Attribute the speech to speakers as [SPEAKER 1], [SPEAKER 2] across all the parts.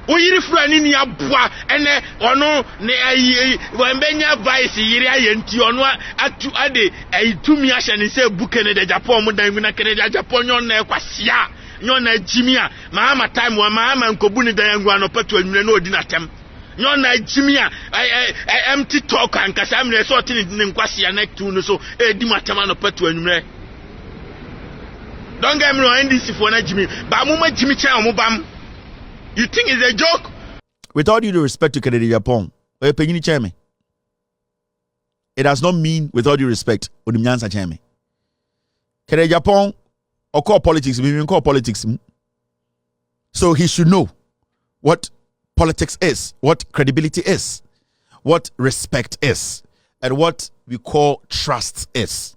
[SPEAKER 1] Oyiri frani ni aboa ene ono ne ayi wembenya vice yiri ayenti ono atu ade ayitumi ahye ne se buke ne de Japan mu dan na kene de Japan nyon na ekwasia nyon na jimia mahama time wa mahama nkobu ni dan ngwa no patu anwure na odi na tem nyon na jimia empty talk ankasa amre so tini ne nkwasia na tu no so edi matema no patu anwure. Don't get me wrong, NDC for na jimi ba mu ma jimi chan mu bam. You think it's a joke?
[SPEAKER 2] With all due respect to Kennedy Agyapong, it does not mean with all due respect Onimnyansa Cheme. Kennedy Agyapong or call politics, we call politics. So he should know what politics is, what credibility is, what respect is, and what we call trust is.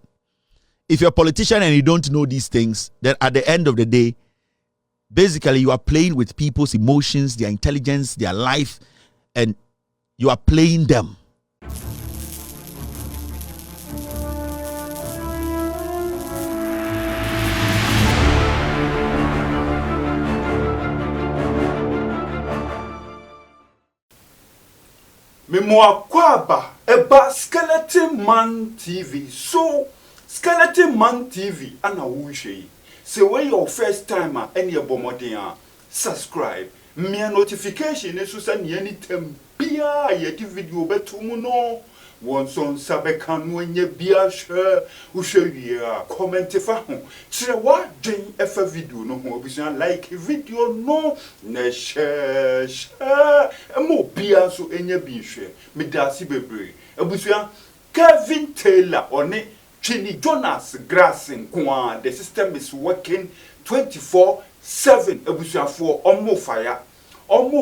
[SPEAKER 2] If you're a politician and you don't know these things, then at the end of the day, basically, you are playing with people's emotions, their intelligence, their life, and you are playing them.
[SPEAKER 3] Memoir Kwaba, eba Skeleton Man TV. So, Skeleton Man TV, ana wushe. So when your first timer any abomodea, subscribe. Me notification is to send anytime bia yeti video betumuno. Once on Sabekan when ye bia share, who show you comment if I say what doing if a video no more be like video no ne share and more bia so any be share. Me dasi bebre. Abusia Kevin Taylor on it. Twene Jonas grassing kwa. The system is working 24/7. Ebusuafo omo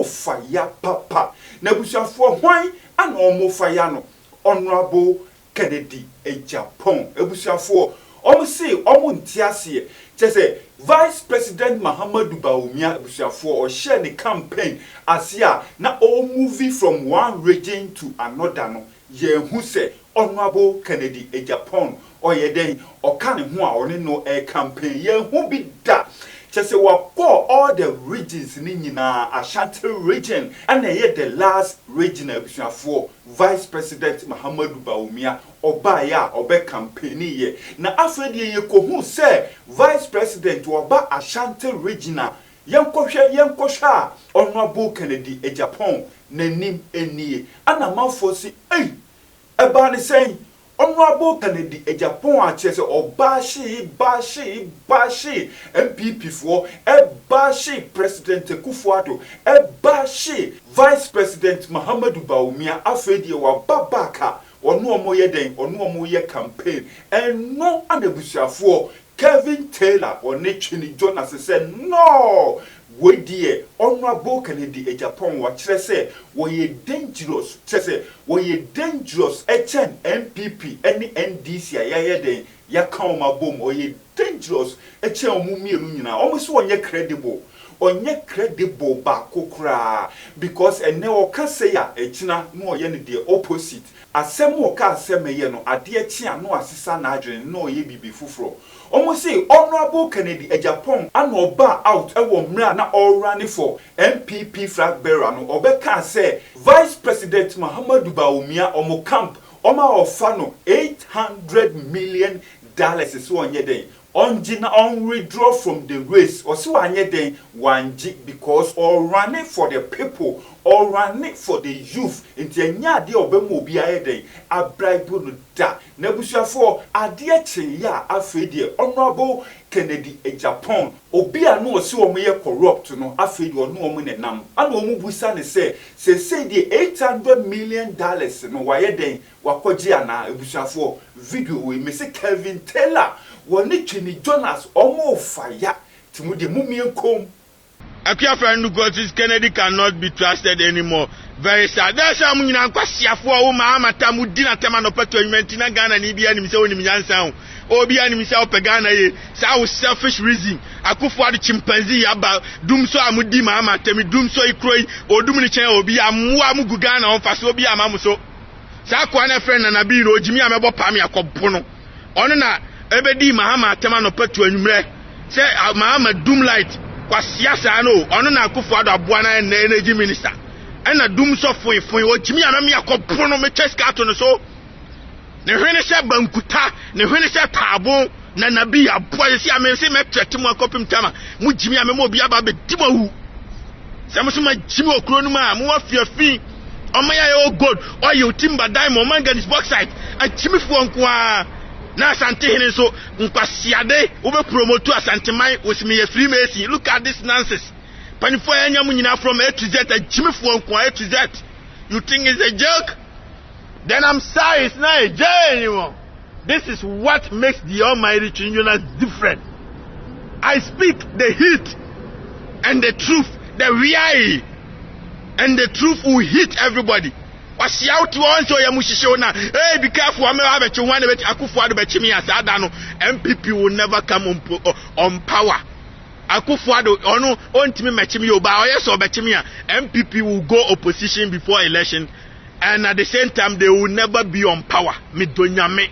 [SPEAKER 3] fire papa. Na ebusuafo hwan and omo fire no. Honorable Kennedy Agyapong. Ebusuafo omo say omo ntiase. Say Vice President Muhammadu Bawumia ebusuafo or share the campaign asia na all movie from one region to another no. Ye who say Honorable Kennedy Agyapong or ye den or can who are no a campaign ye who be that just say what all the regions in Ashanti region and ye the last region for Vice President Muhammadu Bawumia or baya or be campaign ye na afred ye ko who say Vice President or ba Ashanti region yankosha Honorable Kennedy Agyapong nenim enie ana manfosi eba ni saying Honorable Kennedy Agyapong achese obashi bashi MPP for bashi President Kufuado bashi Vice President Muhammadu Bawumia afedi wa babaka onu omoye den onu omoye campaign and no anebusiafo Kevin Taylor or Twene Jonas said no. We dear Honorable Kennedy Agyapong wa say we dangerous say we dangerous HN MPP any NDC ayaya den ya kan ma bom we dangerous HN omumienu nyina almost onye credible ba kokra because ene o ka say ya echina no ye ne the opposite asem o ka asem ye no ade echi ano asisa na adwene no ye bibi fufuro almost say Honorable Kennedy Agyapong and oba out ewo mra na all running for MPP flag bearer no obeka say Vice President Muhammadu Bawumia omo camp oma ofano $800 million is so onye den on withdraw from the race or so anye den wanji because all running for the people all running for the youth into nya de obemu obi aye den abraibu no da na busuafo ade eche ya afedi Honorable Kennedy Agyapong obi anu osi omoye corrupt no afedi onu omo nenam anu omu busa ne say the $800 million no waye den wakoji ana busuafo video we me say Kevin Taylor woni Twene Jonas omo fire timudi mumien
[SPEAKER 1] Akia friend because Kennedy cannot be trusted anymore. Very sad. There's some nyina kwasiafo o ma matamu dina tema no peto enwenti na Ghana ni bia ni se woni nyansan o bia ni se o pe Ghana ye sa selfish reason akufo ade chimpanzee aba dum so amudi ma matami dum so ikroi odum ni chen obi amu amugu Ghana on faso obi amamu so sa kwa na friend na bi ro ojimi amebo pam yakobo no ono na ebedi mahama tema no peto enwumre say mahama doom light kwasia saa no ono na Akufo-Addo aboa na energy minister ena dum so foi o jimi amem yakopo no me cheska to no so ne hwene se bankuta ne hwene se taabo na nabi aboa se amem se metrete mu akopim tama mu jimi amem obi aba be dimawu se mo so ma jimi okro no ma mo afiafi omaya yo gold oil timber diamond manganese bauxite a jimi fu onko na Asante hene so nkwasiade obe promote Asante man osimi ye Freemason. Look at this nonsense. Panifo anya mu nyina from A to Z a jimifo nko A to Z. You think it's a joke? Then I'm sorry, it's not a joke anymore. This is what makes the Almighty Twene Jonas different. I speak the heat and the truth, the reality, and the truth will hit everybody. Wasi out once or yamushisho na hey be careful I'm have to one bet Akufo-Addo bechimi asada no MPP will never come on power. Akufo-Addo ono ontimi mechimi oba oyeso bechimi MPP will go opposition before election and at the same time they will never be on power. Midonyame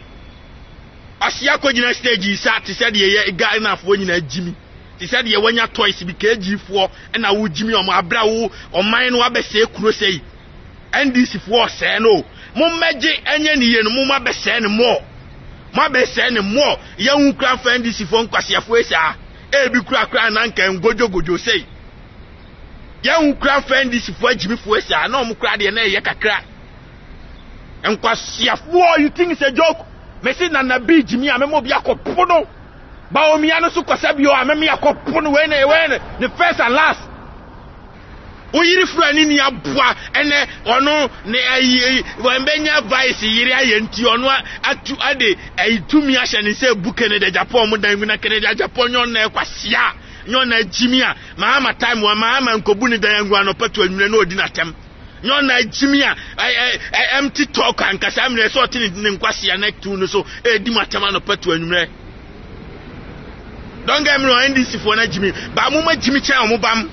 [SPEAKER 1] wasi akogina stage isa ti said ye guy na afo nyina jimi ti said ye wanya toys bi KG4 na wo jimi o abra wo o man no abese kuro sei NDC for say no. Mummeje enye ni ye no mumma be say no more. Ma be say no more. Ye hu kra fa NDC for nkwasiafo esa. E bi kra na nka ngojogojo sei. Ye hu kra fa NDC for agimifo esa na om kra de na ye kakra. Nkwasiafo you think it's a joke? Me say na nabi jimi amemo bi akopo no. Bawumia no so kwasabio amemo akopo no we the first and last. Oyiri frani ni aboa ene ono ne ayi wembenya vice yiri ayenti ono atu ade ayitumi ahye ne se buke ne de Japan mu dan na kene de Japan nyon na kwasia nyon na jimi a maama time wa maama nkobu ne dan ngwa no patu anwure na odi na tem nyon na jimi a empty talk ankasa amre so oti ne nkwasia na tu no so edi matema no patu anwure. Don't get me wrong, NDC for na jimi ba mu ma jimi cha mu bam.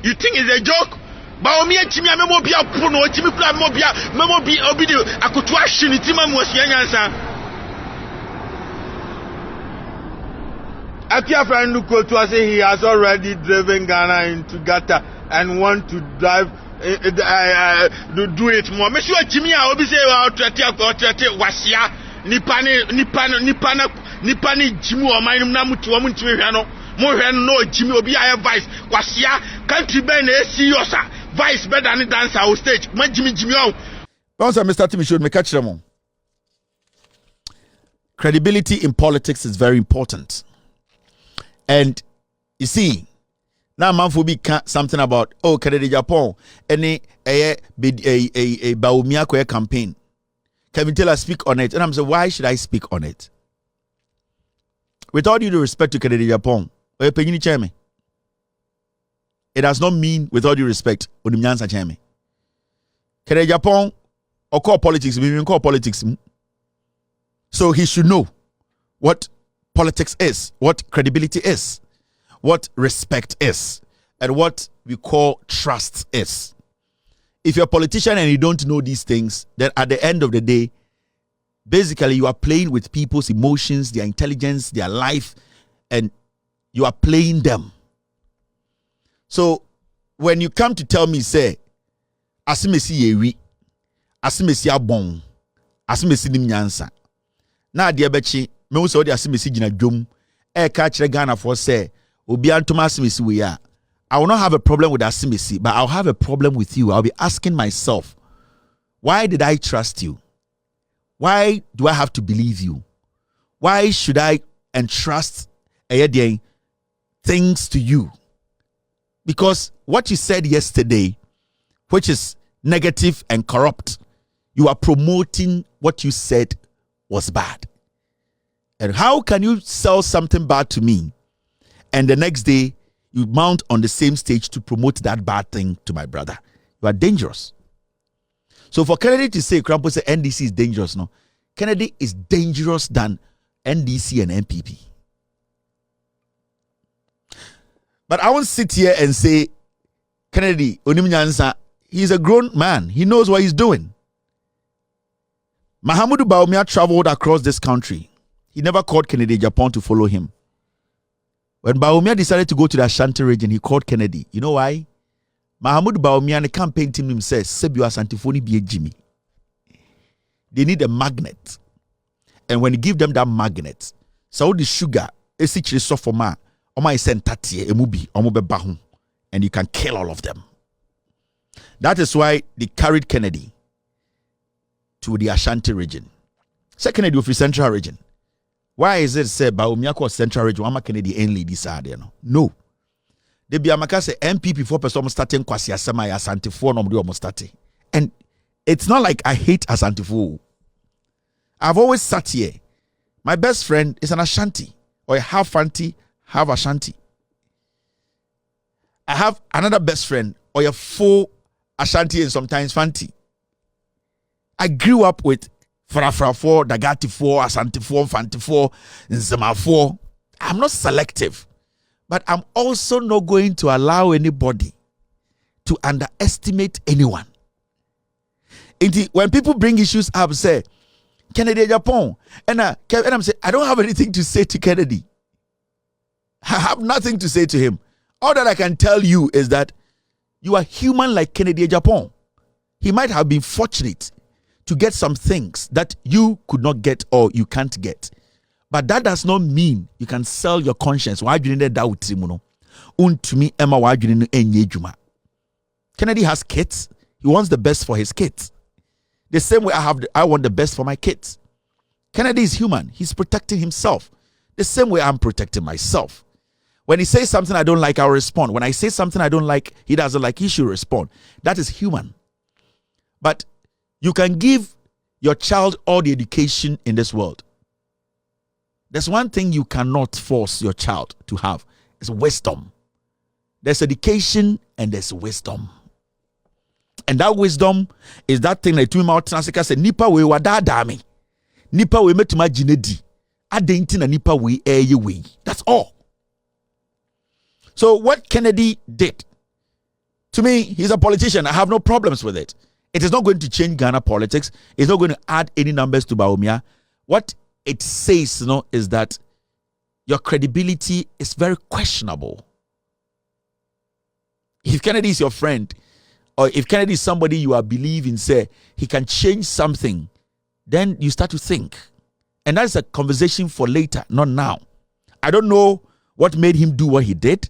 [SPEAKER 1] You think it's a joke? Bawumia chimi amemo bia pono chimi kula memo bi obidi akutu ashini tima mu asianyansa. Akia friend to say he has already driven Ghana into gutter and want to drive do it more. Me sure chimi a obi say wa otrete wasia nipani jimu o man na mutu o muntimi hwe no. Mo hwe no jimi obi aye vice wasia country ben na serious vice better than dancer on stage ma jimi o.
[SPEAKER 2] Once Mr. Timmy should me catch them on. Credibility in politics is very important. And you see, now man for be something about Agyapong any a Bawumia campaign. Kevin Taylor speak on it, and I'm saying, why should I speak on it? With all due respect to Agyapong, it does not mean, with all due respect, Agyapong or call politics, we even call politics. So he should know what politics is, what credibility is, what respect is, and what we call trust is. If you're a politician and you don't know these things, then at the end of the day, basically you are playing with people's emotions, their intelligence, their life, and you are playing them. So when you come to tell me, say, asimesi yewi, asimesi abong, asimesi nimnyansa, na ade bechi, me wo se ode asimesi gina dwom, ka kire Ghana for say, obi antoma asimesi we ya. I will not have a problem with asimesi, but I'll have a problem with you. I'll be asking myself, why did I trust you? Why do I have to believe you? Why should I entrust things to you? Because what you said yesterday, which is negative and corrupt, you are promoting what you said was bad. And how can you sell something bad to me and the next day you mount on the same stage to promote that bad thing to my brother? You are dangerous. So for Kennedy to say, Krampo say NDC is dangerous, no. Kennedy is dangerous than NDC and NPP. But I won't sit here and say, Kennedy, Onimnyansa, he's a grown man. He knows what he's doing. Mahamudu Bawumia traveled across this country. He never called Kennedy Agyapong to follow him. When Bawumia decided to go to the Ashanti region, he called Kennedy. You know why? Mahamudu Bawumia and the campaign team himself said, "You are Santifoni be Jimmy." They need a magnet. And when you give them that magnet, so the sugar, essentially sophoma, oma is sent tatie, emubi, omobe bahu, and you can kill all of them. That is why they carried Kennedy to the Ashanti region. Say Kennedy of the Central region. Why is it said Bawumia called Central region? Why Kennedy only this side? No. They be amaka say MPP for person starting kwasi asema ya Asante for no almost starting. And it's not like I hate Asante for. I've always sat here. My best friend is an Ashanti, or a half Fanti, half Ashanti. I have another best friend, or a full Ashanti and sometimes Fanti. I grew up with Frafra 4, Dagati 4, Asante 4, Fanti 4, Nzema 4. I'm not selective, but I'm also not going to allow anybody to underestimate anyone. When people bring issues up, say, Kennedy Agyapong, and I'm saying, I don't have anything to say to Kennedy. I have nothing to say to him. All that I can tell you is that you are human like Kennedy Agyapong. He might have been fortunate to get some things that you could not get or you can't get. But that does not mean you can sell your conscience. Why do you need that? Emma, why do you need Kennedy has kids. He wants the best for his kids. The same way I want the best for my kids. Kennedy is human. He's protecting himself. The same way I'm protecting myself. When he says something I don't like, I'll respond. When I say something I don't like, he doesn't like, he should respond. That is human. But you can give your child all the education in this world. There's one thing you cannot force your child to have. It's wisdom. There's education and there's wisdom. And that wisdom is that thing that Twene Jonas said, Nipa we wadadami. Nipa we metuma jinedi. Adenti na nipa we we. That's all. So what Kennedy did, to me, he's a politician. I have no problems with it. It is not going to change Ghana politics. It's not going to add any numbers to Bawumia. What it says, is that your credibility is very questionable. If Kennedy is your friend, or if Kennedy is somebody you are believing, say, he can change something, then you start to think. And that's a conversation for later, not now. I don't know what made him do what he did.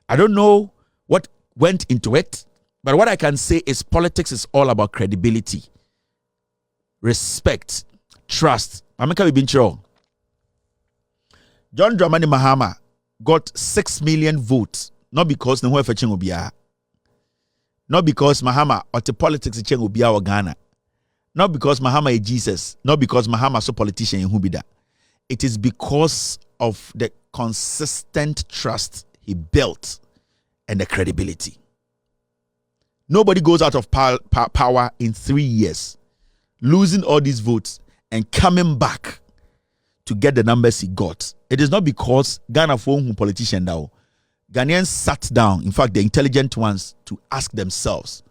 [SPEAKER 2] I don't know what went into it. But what I can say is politics is all about credibility, respect, trust. John Dramani Mahama got 6 million votes, not because not because Mahama or the politics in Ubia or Ghana, not because Mahama is Jesus, not because Mahama is a politician in Hubida. It is because of the consistent trust he built and the credibility. Nobody goes out of power in 3 years, losing all these votes and coming back to get the numbers he got. It is not because Ghana phone politician now. Ghanaians sat down, in fact, the intelligent ones, to ask themselves,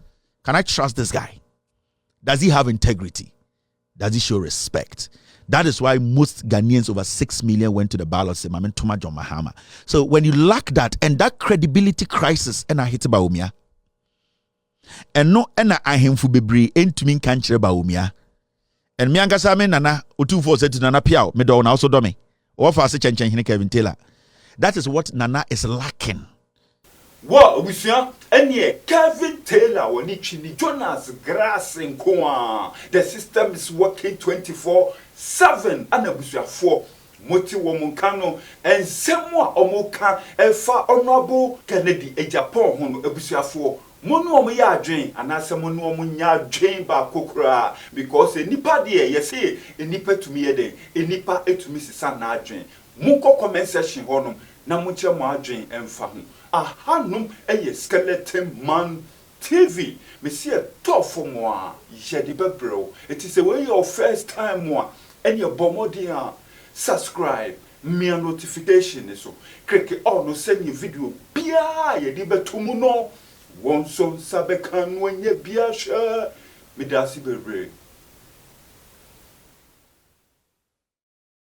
[SPEAKER 2] can I trust this guy? Does he have integrity? Does he show respect? That is why most Ghanaians, over 6 million, went to the ballot saying, John Mahama. So when you lack that, and that credibility crisis, and I hit Bawumia, and no, and I him for bebre into me can't Bawumia. And me angasa me nana utu for said to Nana Piao, me do na also do me. Or for such and Kevin Taylor. That is what Nana is lacking.
[SPEAKER 3] What we see, and yeah, Kevin Taylor when Twene Jonas grass and koa. The system is working 24/7 and a busia 4 Moti Womunkano and Semwa Omoka Efa Honorable Kennedy Agyapong on Ebusia 4. Monu omo ya adwen anase monu omo nya adwen ba kokora because enipa de ye say enipa tumi ye den enipa etumi sisa na adwen munko comment section honom na munche mo adwen emfa ho ahanum eye skeleton man TV me see a tough mo a ye de bebro it is when your first time mo and your bomodin subscribe me notification so click on no send you video bia ye de betumu no Wonso sabekan wenye biasha midasi bebre